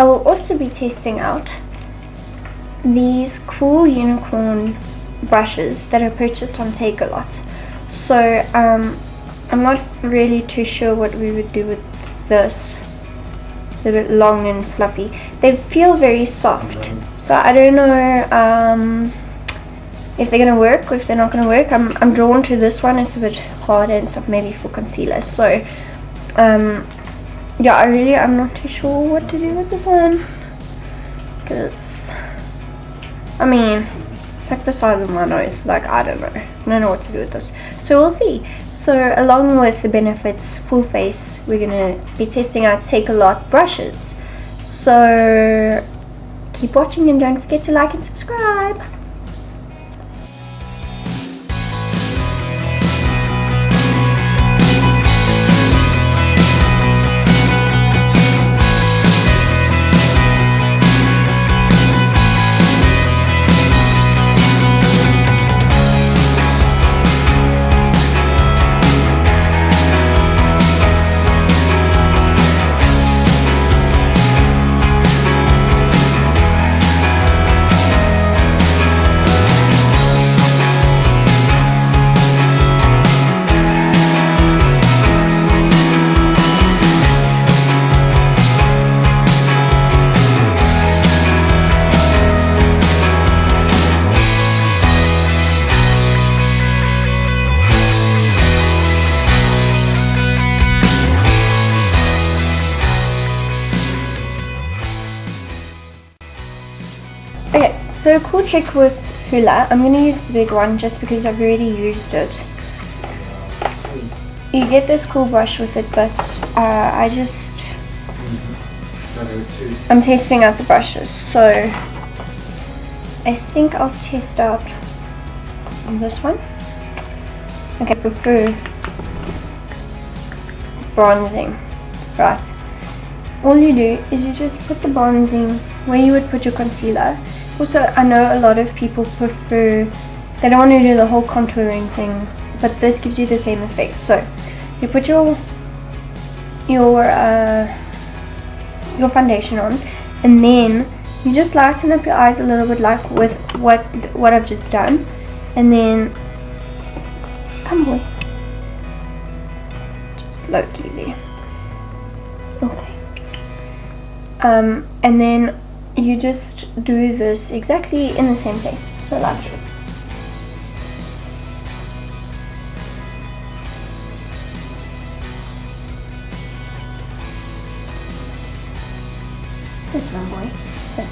I will also be testing out these cool unicorn brushes that I purchased on TAKEALOT. So I'm not really too sure what we would do with this. They're a bit long and fluffy. They feel very soft, so I don't know if they're gonna work or if they're not gonna work. I'm drawn to this one. It's a bit harder and stuff, maybe for concealer. So yeah, I'm not too sure what to do with this one, because I mean, it's like the size of my nose. Like, I don't know what to do with this, so we'll see. So along with the Benefits Full Face, we're gonna be testing out TAKEALOT brushes. So keep watching and don't forget to like and subscribe. Okay, so a cool trick with Hula, I'm going to use the big one just because I've already used it. You get this cool brush with it, but I'm testing out the brushes, so I think I'll test out this one. Okay, I prefer bronzing. Right, all you do is you just put the bronzing where you would put your concealer. Also, I know a lot of people prefer, they don't want to do the whole contouring thing, but this gives you the same effect. So you put your foundation on, and then you just lighten up your eyes a little bit, like with what I've just done, and then come on, just Loki there. Okay. And then you just do this exactly in the same place, so like this. Sit, my boy, sit.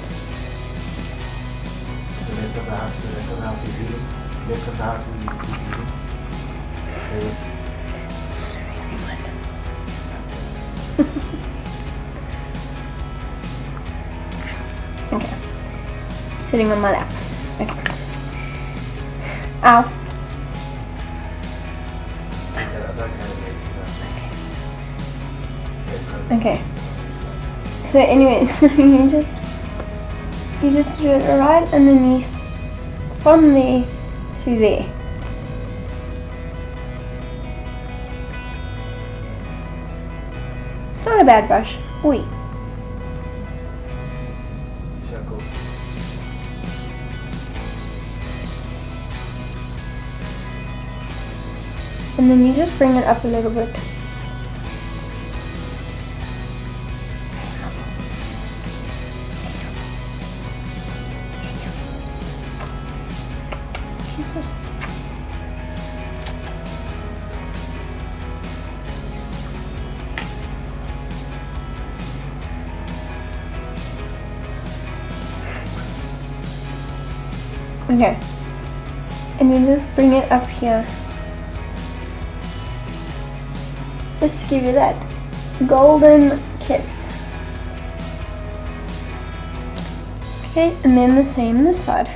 Okay, sitting on my lap. Okay. Ow. Okay. So anyway, you just do it right underneath, from there to there. It's not a bad brush. Oi. And then you just bring it up a little bit. Jesus. Okay. And you just bring it up here. Just to give you that golden kiss. Okay, and then the same this side.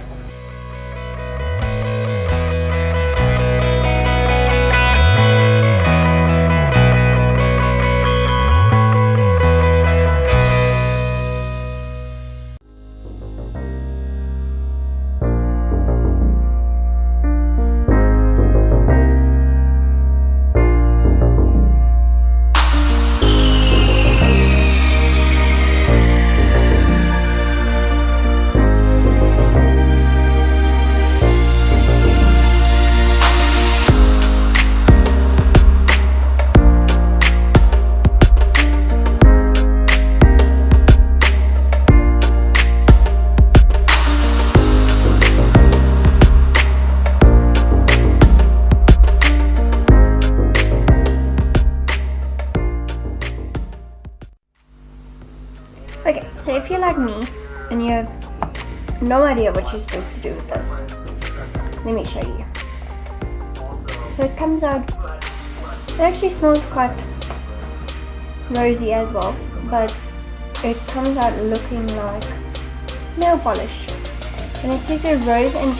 So if you're like me and you have no idea what you're supposed to do with this, let me show you. So it comes out, it actually smells quite rosy as well, but it comes out looking like nail polish. And it says a rose and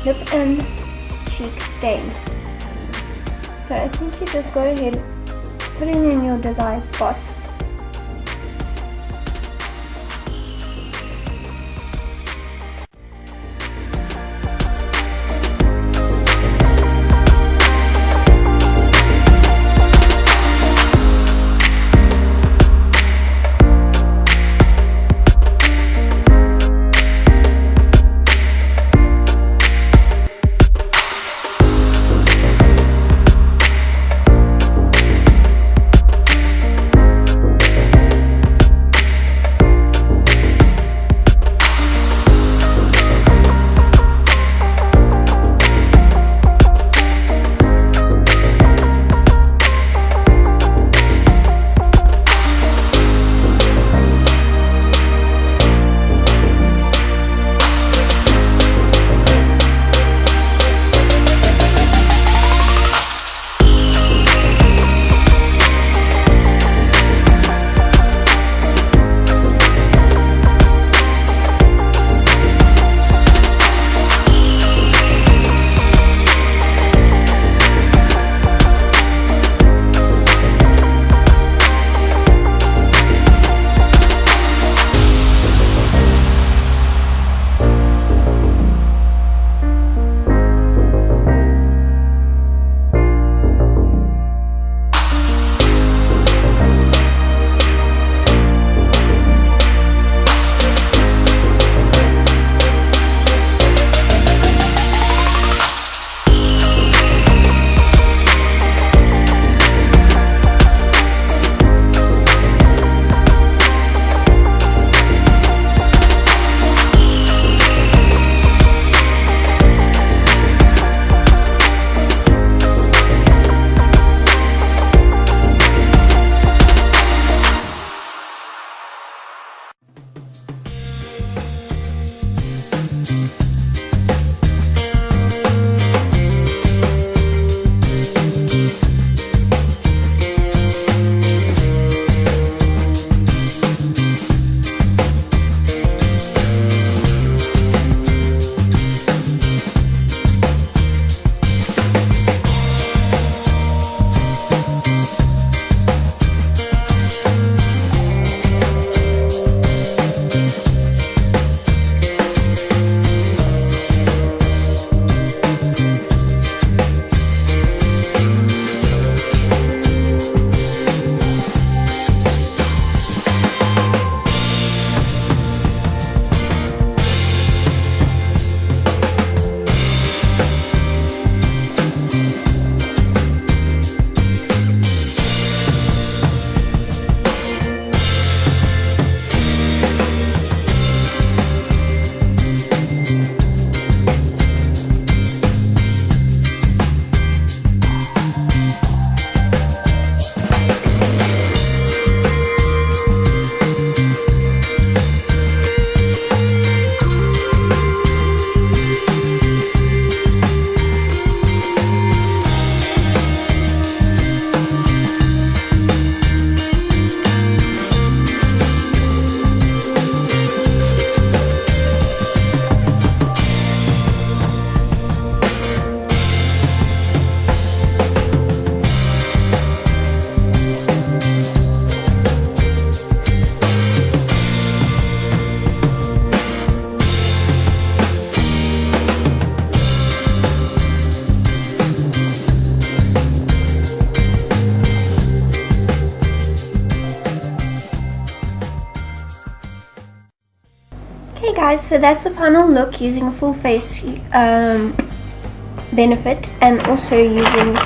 lip and cheek stain. So I think you just go ahead, put it in your desired spots. Okay guys, so that's the final look using a full face benefit and also using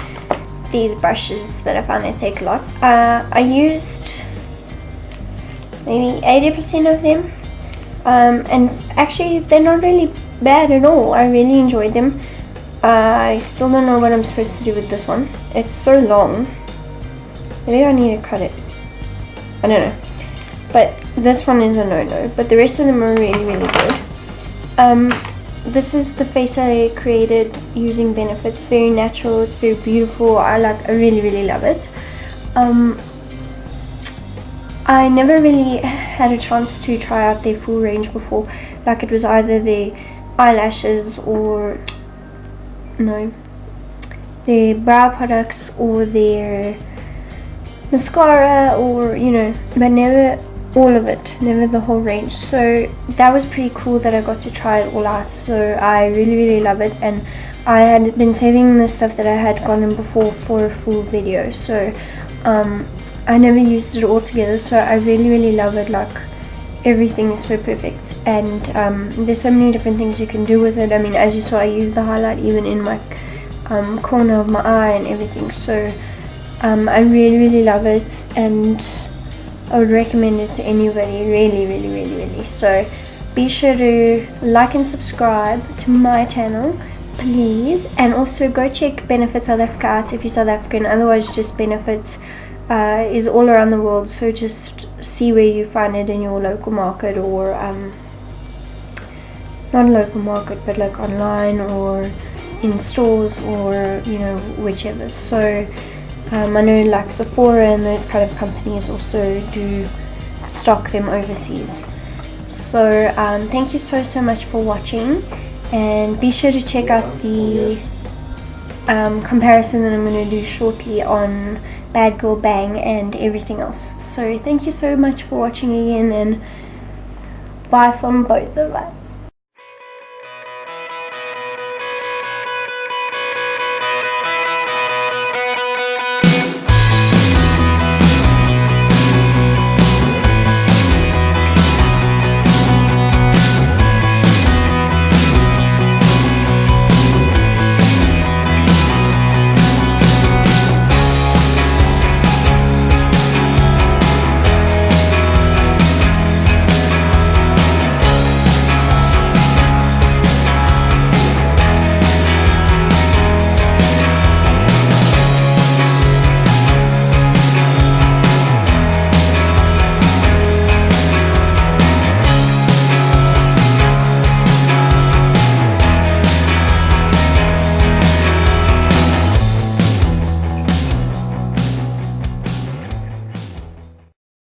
these brushes that I found at TAKEALOT. I used maybe 80% of them and actually they're not really bad at all. I really enjoyed them. I still don't know what I'm supposed to do with this one. It's so long. Maybe I need to cut it. I don't know. but this one is a no-no, but the rest of them are really, really good. This is the face I created using Benefit. It's very natural, it's very beautiful. I really, really love it. I never really had a chance to try out their full range before. Like, it was either their eyelashes or their brow products or their mascara, or but never all of it, never the whole range. So that was pretty cool that I got to try it all out. So I really, really love it, and I had been saving the stuff that I had gotten before for a full video. So I never used it all together, so I really, really love it. Like, everything is so perfect, and there's so many different things you can do with it. I mean, as you saw, I used the highlight even in my corner of my eye and everything. So I really, really love it, and I would recommend it to anybody, really, really, really, really. So be sure to like and subscribe to my channel, please, and also go check Benefit South Africa out if you're South African. Otherwise, just Benefit is all around the world, so just see where you find it in your local market, or not local market, but like online or in stores, or whichever. So I know like Sephora and those kind of companies also do stock them overseas. So thank you so much for watching, and be sure to check out the comparison that I'm going to do shortly on Bad Girl Bang and everything else. So thank you so much for watching again, and bye from both of us.